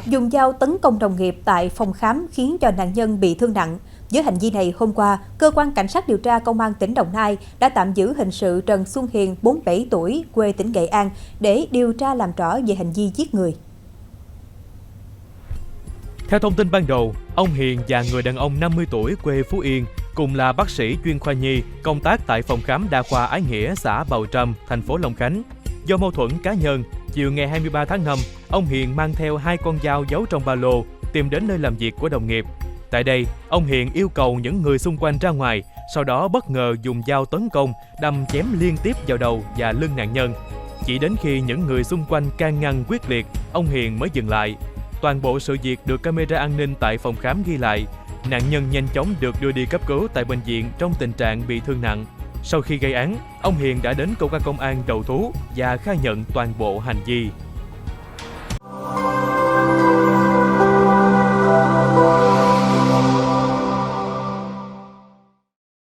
Dùng dao tấn công đồng nghiệp tại phòng khám khiến cho nạn nhân bị thương nặng. Với hành vi này, hôm qua, Cơ quan Cảnh sát điều tra Công an tỉnh Đồng Nai đã tạm giữ hình sự Trần Xuân Hiền, 47 tuổi, quê tỉnh Nghệ An, để điều tra làm rõ về hành vi giết người. Theo thông tin ban đầu, ông Hiền và người đàn ông 50 tuổi quê Phú Yên cùng là bác sĩ chuyên khoa nhi công tác tại phòng khám đa khoa Ái Nghĩa, xã Bào Trâm, thành phố Long Khánh. Do mâu thuẫn cá nhân, chiều ngày 23 tháng 5, ông Hiền mang theo 2 con dao giấu trong ba lô tìm đến nơi làm việc của đồng nghiệp. Tại đây, ông Hiền yêu cầu những người xung quanh ra ngoài, sau đó bất ngờ dùng dao tấn công, đâm chém liên tiếp vào đầu và lưng nạn nhân. Chỉ đến khi những người xung quanh can ngăn quyết liệt, ông Hiền mới dừng lại. Toàn bộ sự việc được camera an ninh tại phòng khám ghi lại. Nạn nhân nhanh chóng được đưa đi cấp cứu tại bệnh viện trong tình trạng bị thương nặng. Sau khi gây án, ông Hiền đã đến cơ quan công an đầu thú và khai nhận toàn bộ hành vi.